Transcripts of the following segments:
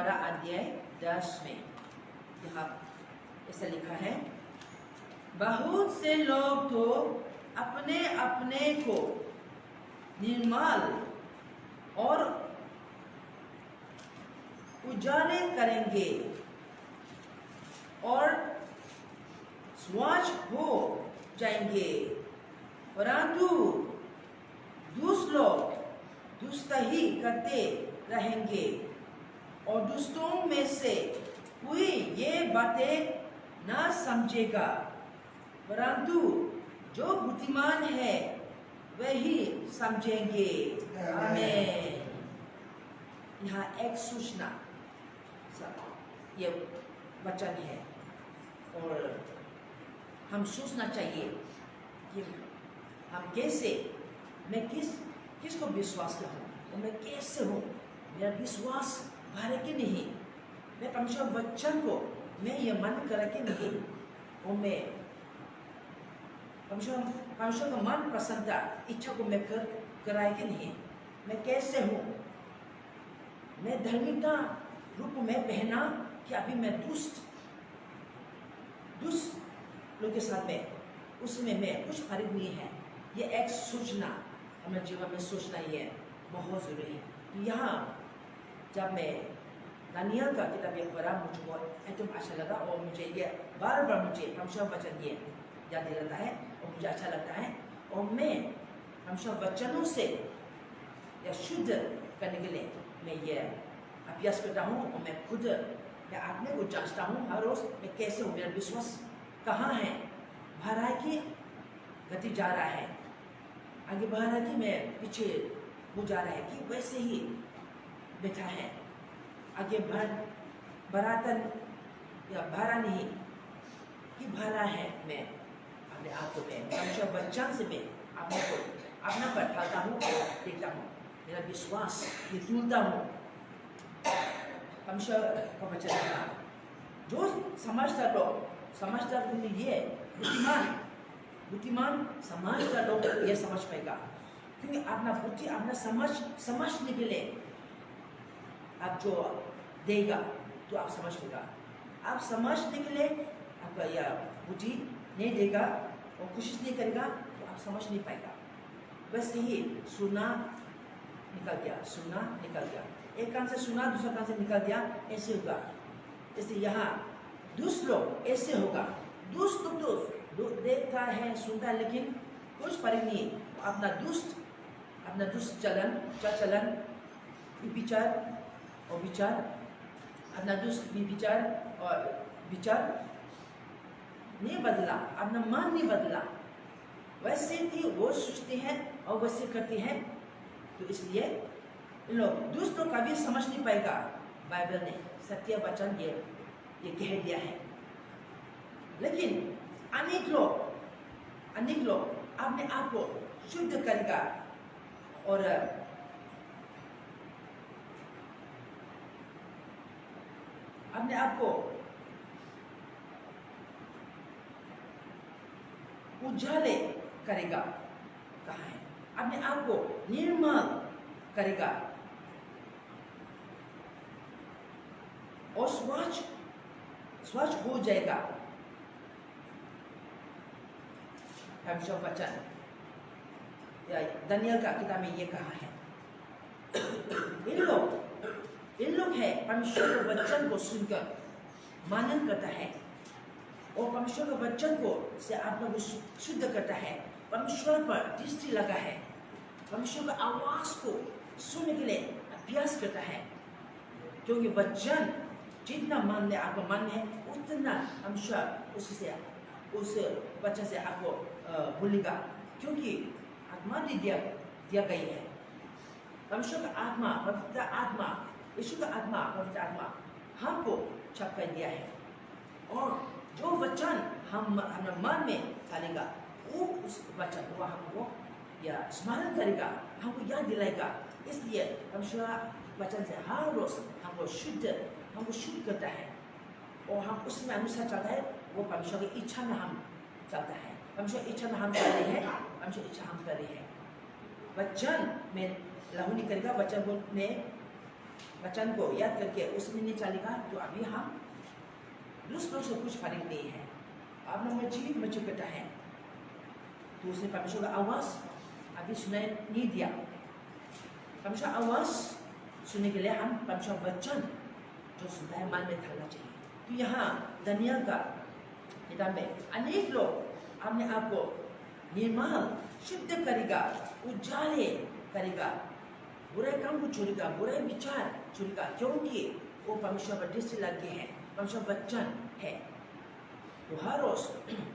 12 अध्याय 10 में यहाँ ऐसा लिखा है, बहुत से लोग तो अपने अपने को निर्मल और उजाले करेंगे और स्वच्छ हो जाएंगे, परंतु दुष्ट लोग दुष्ट ही करते रहेंगे और दुष्टों में से कोई ये बातें न समझेगा, परंतु जो बुद्धिमान है वही समझेंगे। आमीन। यहाँ एक सूचना ये वचन है और हम सोचना चाहिए कि हम कैसे, मैं किसको विश्वास करूँ और मैं कैसे हूँ, मेरा विश्वास भरे कि नहीं, मैं परमेश्वर वचन को मैं ये मन करे कि नहीं, और मैं परमेश्वर का मन पसंद इच्छा को मैं कराए कि नहीं, मैं कैसे हूँ, मैं धार्मिकता रूप में पहना कि अभी मैं दुष्ट लोग के साथ में उसमें मैं कुछ फर्क नहीं है। ये एक सूचना हमारे जीवन में सोचना ही है, बहुत जरूरी है। तो यहाँ जब मैं दानियल का किताब ये पढ़ा मुझको एकदम अच्छा लगा और मुझे ये बार बार मुझे परमेश्वर वचन ये याद दिलाता है और मुझे अच्छा लगता है और मैं परमेश्वर वचनों से या शुद्ध करने के लिए मैं ये अभ्यास करता हूँ और मैं खुद मैं अपने को जांचता हूँ हर रोज मैं कैसे हूँ, मेरा विश्वास कहाँ है, भरा है कि गति जा रहा है, आगे बढ़ रहा है कि मैं पीछे हो जा रहा है कि वैसे ही बैठा है, आगे बढ़ाता या भरा नहीं कि भरा है। मैं अपने आप को मैं परमेश्वर वचन से मैं अपने को अपना पर ढालता हूँ और देखता हूँ, मेरा विश्वास ये तोड़ता हूँ परमेश्वर का वचन है। जो समझदार लोग ये बुद्धिमान समझदार लोग ये समझ पाएगा, क्योंकि अपना बुद्धि अपना समझने के लिए आप जो देगा तो आप समझ लेगा, आप समझने के लिए आपका यह बुद्धि नहीं देगा और कोशिश नहीं करेगा तो आप समझ नहीं पाएगा। वैसे ही सुना निकल गया, एक कान से सुना दूसरा कान से निकल गया, ऐसे होगा। जैसे यहाँ दुष्ट लोग ऐसे होगा, दुष्ट तो देखता है सुनता है लेकिन कुछ फर्क नहीं, अपना दुष्ट चलन विचार और विचार, अपना दुष्ट विचार और विचार नहीं बदला, अपना मन नहीं बदला, वैसे ही वो सोचते हैं और वैसे करते हैं। तो इसलिए लोग दुष्टों का भी समझ नहीं पाएगा। बाइबल ने सत्य वचन ये कह दिया है, लेकिन अनेक लोग अपने आप को शुद्ध करेगा और अपने आप को उजाले करेगा, कहाँ है, अपने आप को निर्मल करेगा और स्वच्छ हो जाएगा। परमेश्वर वचन दानियल का किताब में ये कहा है। इन लोग है परमेश्वर के वचन को सुनकर मानन करता है और परमेश्वर के वचन को से आप लोग शुद्ध करता है, परमेश्वर पर दृष्टि लगा है, परमेश्वर का आवाज को सुनने के लिए अभ्यास करता है, क्योंकि वचन जितना मन में आपको मन है उतना परमेश्वर उस वचन से आपको भूलेगा, क्योंकि आत्मा दिया गई है। परमेश्वर का आत्मा, पवित्र आत्मा, यीशु का आत्मा, पवित्र आत्मा हमको छप कर दिया है और जो वचन हम हमारे मन में डालेगा वो उस वचन को हमको या स्मरण करेगा, हमको याद दिलाएगा। इसलिए परमेश्वर वचन से हर रोज हमको शुद्ध करता है और हम उसमें अनुसार चलता है, वो परमेश्वर की इच्छा में हम चलता है, परमेश्वर इच्छा में हम कर रहे हैं, परमेश्वर इच्छा हम कर रहे हैं। वचन में लहू नहीं करेगा, वचन में वचन को याद करके उसमें नहीं चलेगा तो अभी हम दूसरों से कुछ फर्क नहीं है। आपने मुझे कहता है तो उसने परमेश्वर का आवाज़ अभी सुनाई नहीं दिया। परमेश्वर आवाज़ सुनने के लिए हम परमेश्वर वचन जो सुनता है मन में डालना चाहिए। तो यहाँ दानियल का किताब में अनेक लोग अपने आप को निर्मल शुद्ध करेगा, उजाले करेगा, बुरे काम को छोड़ेगा, बुरे विचार छोड़ेगा, क्योंकि वो परमेश्वर पर दृष्टि लग गए हैं, परमेश्वर वचन है। तो हर रोज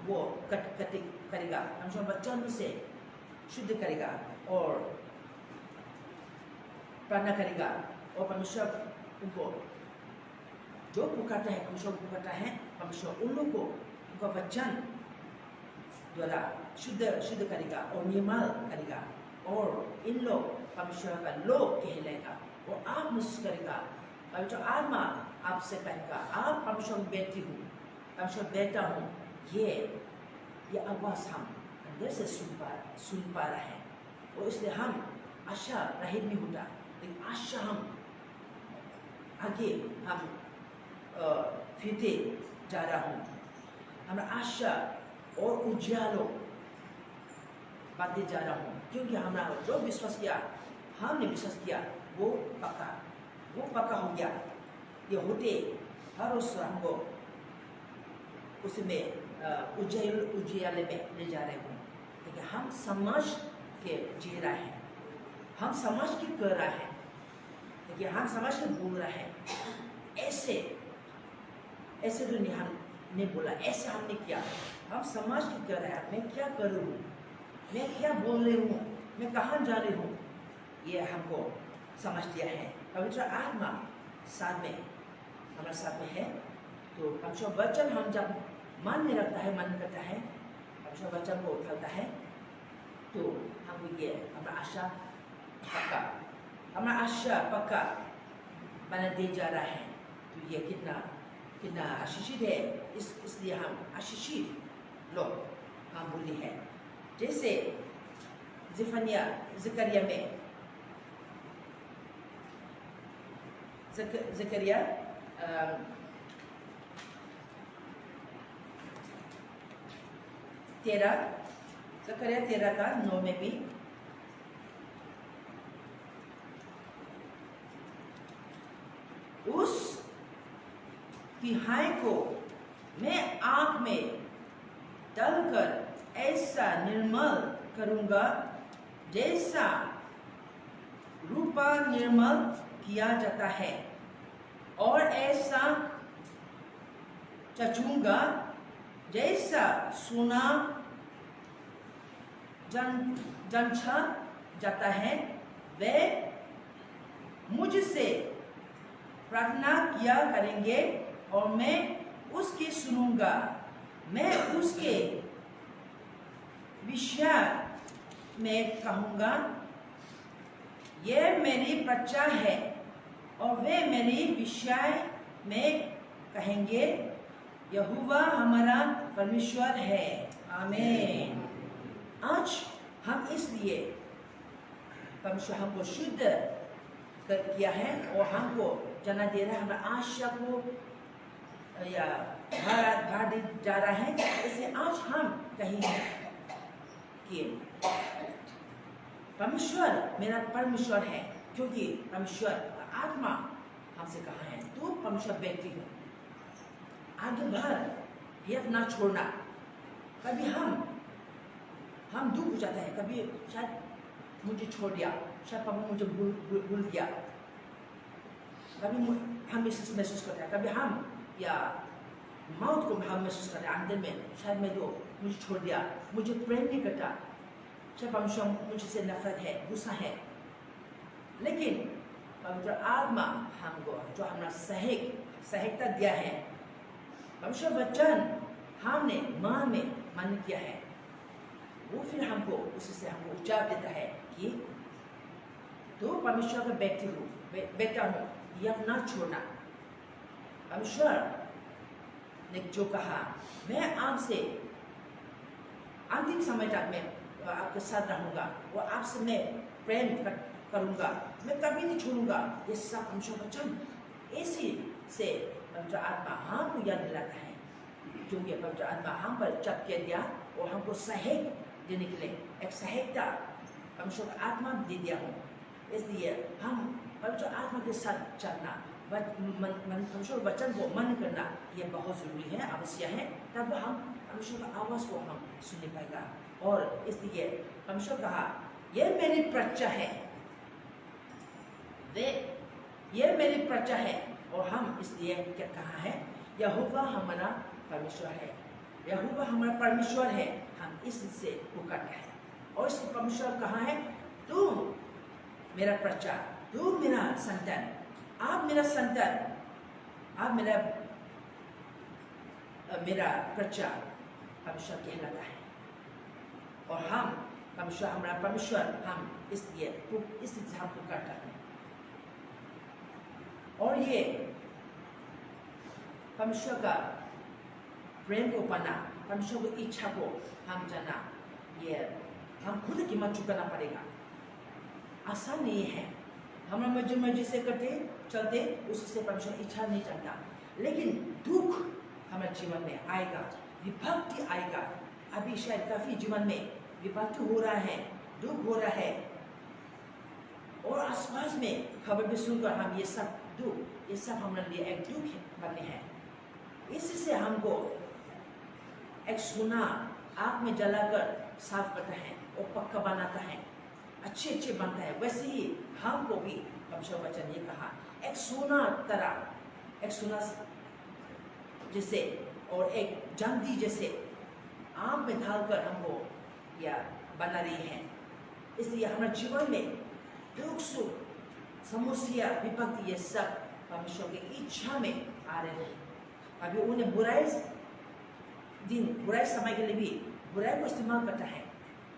वो करेगा, परमेश्वर वचन से शुद्ध करेगा और प्रार्थना करेगा। और परमेश्वर उनको जो पुकारता है, परमेश्वर पुकारता है, परमेश्वर उन लोगों को उनका वचन द्वारा शुद्ध करेगा और निर्मल करेगा। और इन लोग परमेश्वर का लोग कहलाएगा और आप महसूस करेगा, पवित्र आत्मा आपसे कहेगा आप परमेश्वर बेटी हूँ, परमेश्वर बेटा हूँ। ये आवाज़ हम अंदर से सुन पा रहे हैं और इसलिए हम आशा रहित नहीं होता, लेकिन आशा हम आगे हम फिरते जा रहा हूँ। हमारा आशा और उजालो बढ़ते जा रहा हूँ, क्योंकि हमारा जो विश्वास किया, हमने विश्वास किया वो पक्का हो गया। ये होते हर उस हमको उसमें उजियाले में ले जा रहे हूँ, लेकिन हम समझ के जी रहे हैं, हम समझ के कर रहे हैं, लेकिन हम समझ के बोल रहे हैं। ऐसे तो नहीं हमने बोला, ऐसे हमने किया, हम समझ के कर रहे हैं। मैं क्या कर रही हूँ, मैं क्या बोल रही हूँ, मैं कहाँ जा रही हूँ, ये हमको समझ लिया है। पवित्र आत्मा साथ में हमारे साथ में है। तो परमेश्वर वचन हम जब मन में रखता है, मन करता है, परमेश्वर वचन को उठाता है, तो हमको ये हमारा आशा पक्का बना दे जा रहा है। तो ये कितना आशीषित है, इसलिए हम आशीषित लोग हम बोले हैं। जैसे ज़करिया में ज़करिया 13 में भी उस तिहाई को मैं आँख में डालकर ऐसा निर्मल करूँगा जैसा रूपा निर्मल किया जाता है, और ऐसा चचूंगा जैसा सोना जंचा जाता है। वे मुझसे प्रार्थना किया करेंगे और मैं उसकी सुनूंगा। मैं उसके विषय में कहूँगा, ये मेरी प्रजा है, और वे मेरी विषय में कहेंगे, यहोवा हमारा परमेश्वर है। आमीन। आज हम इसलिए परमेश्वर हमको शुद्ध कर किया है और हमको जाना दे रहा है, हमारा आशा को या भार जा रहा है। इसलिए आज हम कहेंगे कि परमेश्वर मेरा परमेश्वर है, क्योंकि परमेश्वर आत्मा हमसे कहा है तू परमेश्वर बेटी हो, आगे बढ़, ये ना छोड़ना। कभी हम दुख हो जाता है, कभी शायद मुझे छोड़ दिया, शायद पापा मुझे भूल गया, कभी हम महसूस करते हैं, कभी हम या मौत को हम महसूस करते हैं अंदर में, शायद मैं तो मुझे छोड़ दिया, मुझे प्रेम नहीं करता, शायद परमेश्वर मुझसे नफरत है, गुस्सा है। लेकिन पवित्र आत्मा हमको जो हमारा सहायता दिया है, परमेश्वर वचन हमने मन में मन किया है, वो फिर हमको उससे हमको उच्चार देता है कि तो परमेश्वर का बेटा हो, यह ना छोड़ना। परमेश्वर ने जो कहा, मैं आपसे अंतिम समय तक मैं आपके साथ रहूँगा, और आपसे मैं प्रेम करूँगा, मैं कभी नहीं छोड़ूंगा। ये सब परमेश्वर का वचन इसी से पवित्र आत्मा हमको याद दिलाता है, क्योंकि पवित्र आत्मा हम पर चपके दिया और हमको सहायक देने के लिए एक सहायता परमेश्वर का आत्मा दे दिया हो। इसलिए हम पवित्र आत्मा के साथ चलना, परमेश्वर वचन को मन करना, ये बहुत जरूरी है, आवश्यक है। तब हम परमेश्वर का आवाज को हम सुन पाएगा। और इसलिए परमेश्वर कहा, ये मेरी प्रजा है, ये मेरी प्रजा है। और हम इसलिए क्या कहा है, यहोवा हमारा परमेश्वर है, यहोवा हमारा परमेश्वर है। हम इससे पुकारते हैं। और इस परमेश्वर कहा है, तू मेरा प्रजा, तू मेरा संतान, आप मेरा संतान, आप मेरा प्रजा परमेश्वर कहलाता है। और हम परमेश्वर हमारा परमेश्वर, हम इसलिए हम पुकारते हैं। और ये परमेश्वर का प्रेम को पाना, परमेश्वर की इच्छा को हम जाना, ये हम खुद कीमत चुकाना पड़ेगा। आसान नहीं है, हम मर्जी से करते चलते, उससे परमेश्वर इच्छा नहीं चाहता। लेकिन दुख हमारे जीवन में आएगा, विभक्ति आएगा। अभी शायद काफी जीवन में विभक्ति हो रहा है, दुख हो रहा है, और आसपास में खबर भी सुनकर हम ये सब दुख, ये सब हमारे लिए एक दुख बने हैं। इससे हमको एक सोना आग में जलाकर साफ करता है और पक्का बनाता है, अच्छे बनता है। वैसे ही हमको भी परमेश्वर वचन ये कहा, एक सोना तरह, एक सोना जैसे और एक चांदी जैसे आग में डालकर हमको या बना रही है। इसलिए हमारे जीवन में दुख सुख समस्या विपत्ति ये सब परमेश्वर की इच्छा में आ रहे हैं। अभी उन्हें बुराई समय के लिए भी बुराई को इस्तेमाल करता है,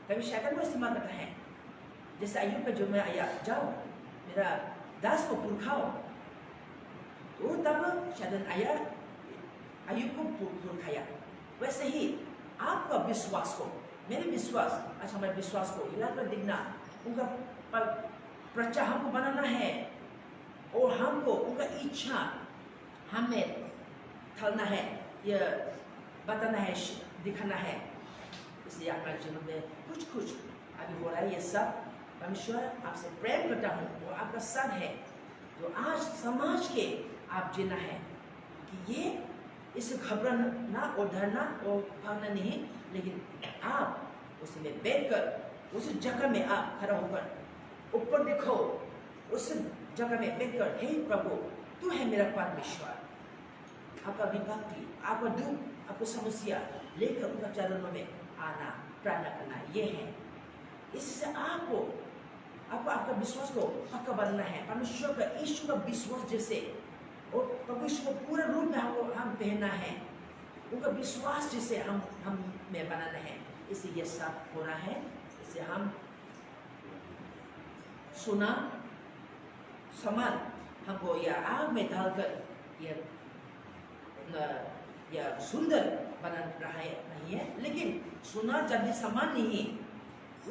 कभी शैतान को इस्तेमाल करता है। जैसे अय्यूब का जो मैं आया, जाओ मेरा दास को पुरखाओ, तो तब शैतान आया अय्यूब को पुरखाया। वैसे ही आपका विश्वास को, मेरे विश्वास, अच्छा हमारे विश्वास को हिलाकर देखना, उनका प्रजा हमको बनाना है और हमको उनका इच्छा हमें थलना है, ये बताना है, दिखाना है। इसलिए हमारे जीवन में कुछ अभी हो रहा है, ये सब परमेश्वर आपसे प्रेम करता हूँ और आपका साथ है। तो आज समाज के आप जीना है कि ये इसे घबराना और डरना और भागना नहीं, लेकिन आप उसमें बैठकर उस जगह में आप खड़ा होकर ऊपर देखो, उस जगह में बैठकर, हे प्रभु तू है मेरा परमेश्वर। आपका विभक्ति, आपका दुख, आपको समस्या लेकर उनका चरणों में आना, प्रार्थना करना, ये है। इससे आपको आपका विश्वास को पक्का बनना है, परमेश्वर का, ईश्वर का विश्वास जैसे, और प्रभु ईश्वर को पूरे रूप में हम पहनना है, उनका विश्वास जैसे हम में बनाना है। इससे ये सब होना है। इससे हम सोना समान हमको या आग में डालकर या सुंदर बना रहा है नहीं है, लेकिन सोना चांदी समान नहीं है,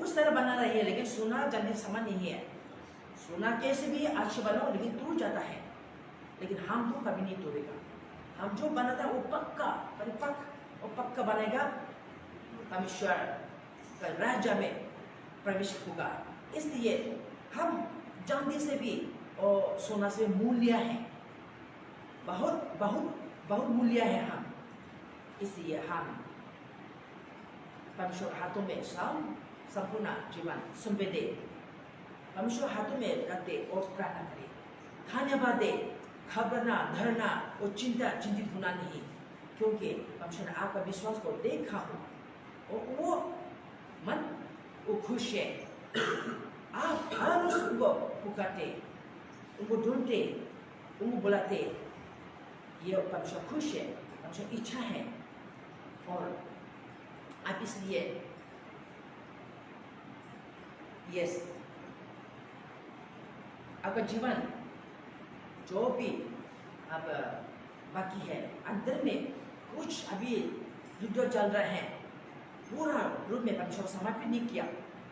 उस तरह बना रही है, लेकिन सोना चांदी समान नहीं है। सोना कैसे भी अच्छे बनाओ लेकिन टूट जाता है, लेकिन हम तो कभी नहीं तोड़ेगा। हम जो बनाता है वो पक्का, परिपक्व और पक्का बनेगा, परमेश्वर का राज्य में प्रवेश होगा। इसलिए हम चांदी से भी और सोना से मूल्य है, बहुत बहुत बहुत मूल्य है हम। इसलिए हम परमेश्वर हाथों में संपूर्ण जीवन सौंपे दे, परमेश्वर हाथों में रखते और प्रार्थना करें, धन्यवाद दे, घबराना डरना और चिंतित होना नहीं, क्योंकि परमेश्वर ने आपका विश्वास को देखा हो और वो मन वो खुश है। आप हर रोज उनको पुकारते, उनको ढूंढते, उनको बुलाते, ये परमेश्वर खुश है, परमेश्वर इच्छा है। और आप इसलिए यस, आपका जीवन जो भी अब बाकी है, अंदर में कुछ अभी युद्ध चल रहा है, पूरा रूप में परमेश्वर समर्पित नहीं किया,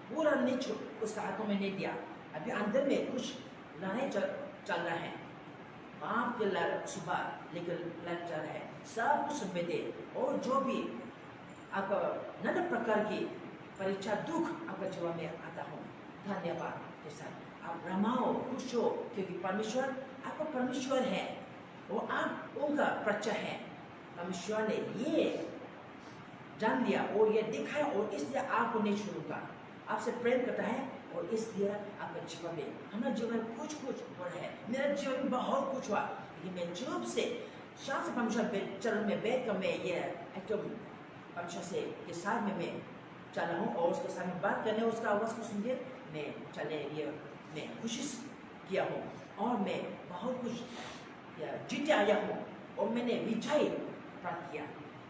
पूरा नहीं उसका हाथों में नहीं दिया, अभी अंदर में कुछ लड़ाई चल रहा है, आपके सुबह लेकर लड़ चल रहा है, सब कुछ समेटे। और जो भी आपका नाना प्रकार की परीक्षा दुख आपका जीवन में आता हो, धन्यवाद के साथ आप रमाओ, खुश हो, क्योंकि परमेश्वर आपका परमेश्वर है और आप उनका बच्चा है। परमेश्वर ने ये जान लिया और ये दिखाया और इसलिए आपको नहीं छोड़ूंगा, आपसे प्रेम करता है और इसलिए आपका जीवन में, हमारे जीवन में कुछ कुछ हो रहा है। मेरा जीवन में बहुत कुछ हुआ, लेकिन मैं चुप से शांत से परमेश्वर चरण में बैठ कर मैं ये एकदम परमेश्वर से के साथ में मैं चल रहा हूँ और उसके साथ में बात करने, उसका आवाज़ को सुनकर मैं चलने ये मैं कोशिश किया हूँ और मैं बहुत कुछ जीते आया हूँ और मैंने विजय प्राप्त किया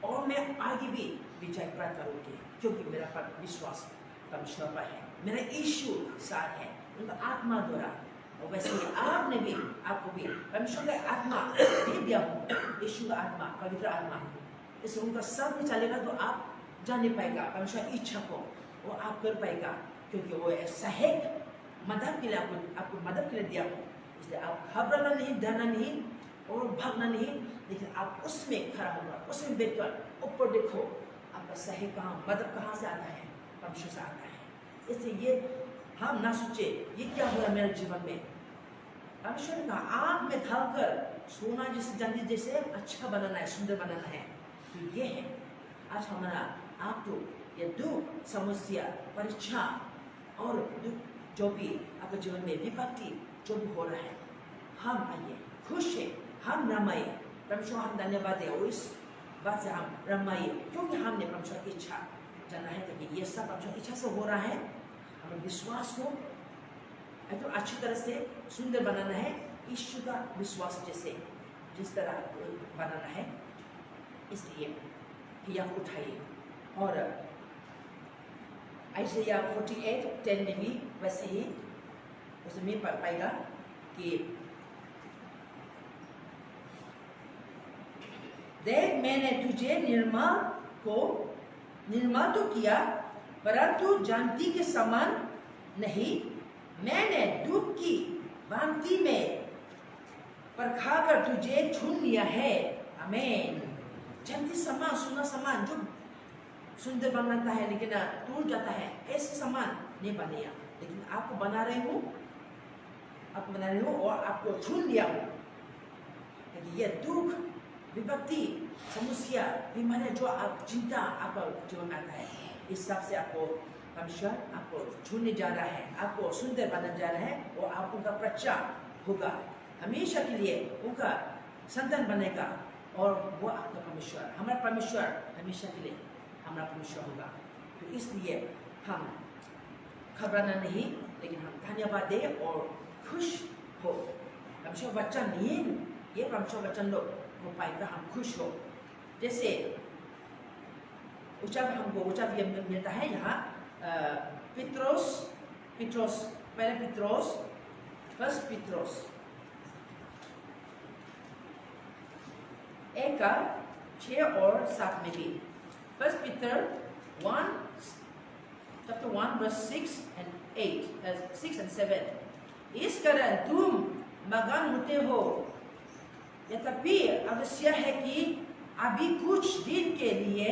और मैं आगे भी विजय प्राप्त करूँगी, क्योंकि मेरा पर विश्वास परमेश्वर पर है, मेरा यीशु साथ है उनका आत्मा द्वारा। और वैसे ही आपने भी, आपको भी परमेश्वर का आत्मा दे दिया हूँ, यीशु का आत्मा, पवित्र आत्मा। इससे उनका साथ में चलेगा तो आप जान नहीं पाएगा परमेश्वर इच्छा को, वो आप कर पाएगा, क्योंकि वो सहायक मदद के लिए आपको मदद के लिए दिया हो। इसलिए आप घबराना नहीं, डरना नहीं और भागना नहीं, लेकिन आप उसमें खड़ा होगा, उसमें बैठकर ऊपर देखो आपका सहायक कहाँ, मदद कहाँ से आता है, परमेश्वर से आता है। इसलिए ये हम ना सोचे ये क्या हो रहा है मेरे जीवन में। परमेश्वर ने कहा आँख में ढालकर सोना जैसे चांदी जैसे अच्छा बनाना है, सुंदर बनाना है। तो ये है आज हमारा आपको ये दुख, समस्या, परीक्षा और दुख जो भी आपके जीवन में विपत्ति जो भी हो रहा है, हम आइए खुश है, हम रमाइए, परमेश्वर हम धन्यवाद है और इस बात से हम रमाइए, क्योंकि हमने परमेश्वर की इच्छा जाना है कि ये सब परमेश्वर की इच्छा से हो रहा है। हमें विश्वास को एकदम अच्छी तरह से सुंदर बनाना है, ईश्वर का विश्वास जैसे जिस तरह बनाना है। इसलिए हिया उठाइए और आइज़ाया 48:10 में भी वैसे ही उसमें पढ़ पाएगा कि देख मैंने तुझे निर्माण तो किया, परंतु जानती के समान नहीं, मैंने दुख की भांति में परखा कर तुझे चुन लिया है। आमीन। जानती समान, सुना समान जो सुंदर बनाता है लेकिन टूट जाता है, ऐसे समान नहीं बनेगा, लेकिन आपको बना रहे हो, आपको बना रहे हो और आपको चुन लिया हो। ये दुख, विपत्ति, समस्या, बीमारी जो आप चिंता आपका जीवन में आता है, इस हिसाब से आपको परमेश्वर आपको छूने जा रहा है, आपको सुंदर बनाने जा रहा है और आप उनका बच्चा होगा, हमेशा के लिए उनका संतान बनेगा और वो आपका परमेश्वर, हमारा परमेश्वर हमेशा के लिए हमारा परमेश्वर होगा। तो इसलिए हम घबराना नहीं, लेकिन हम धन्यवाद दें और खुश हो। परमेश्वर वचन नहीं, ये परमेश्वर वचन लोग हो पाएगा, हम खुश हो। जैसे हमको उच्चारण मिलता है यहाँ पित्रोस पहले पित्रोस 1 पित्रोस 1:6 और 7 में भी 1 Peter 1 chapter 1 verse 6 and 7। इस कारण तुम मगन होते हो, यद्यपि आवश्यक है कि अभी कुछ दिन के लिए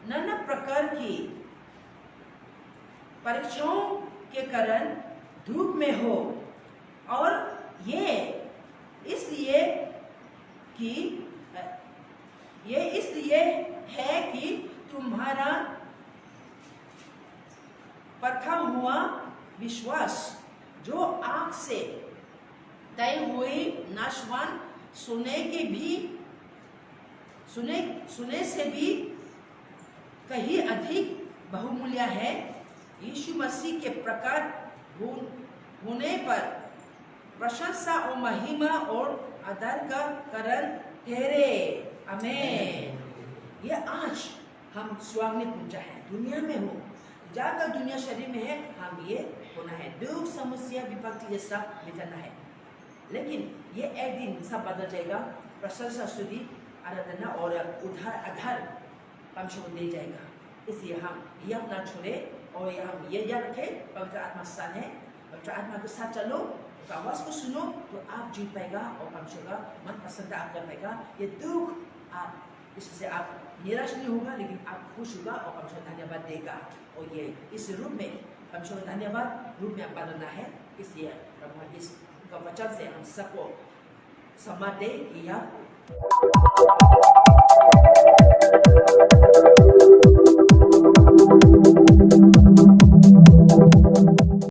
नाना प्रकार की परीक्षाओं के कारण दुख में हो, और ये इसलिए है कि तुम्हारा परखा हुआ विश्वास जो आँख से तय हुई नाशवान सुने से भी कहीं अधिक बहुमूल्य है, यीशु मसीह के प्रकट होने पर प्रशंसा और महिमा और आदर का कारण ठहरे। आमीन। ये आज हम स्वर्ग में पहुंचा है, दुनिया में हो, ज्यादा दुनिया शरीर में है, हम ये होना है, दुख, समस्या, विपत्ति ये सब मिटाना है, लेकिन ये एक दिन सब बदल जाएगा। प्रशंसा, स्तुति, आराधना और उद्धार आधार परमेश्वर को दे जाएगा। इसलिए हम यह ना छोड़े और हम ये याद रखें, पवित्र आत्मा स्थान है परमेश्वर आत्मा के साथ चलो, उसका आवाज को सुनो तो आप जीत पाएगा और परमेश्वर का मन पसंद आप कर पाएगा। ये दुख आप इससे आप निराश नहीं होगा, लेकिन आप खुश होगा और परमेश्वर धन्यवाद देगा। और ये इस रूप में परमेश्वर का धन्यवाद रूप में आप बदलना है। इसलिए प्रभु इस वचन से हम सबको सम्मान दे कि यह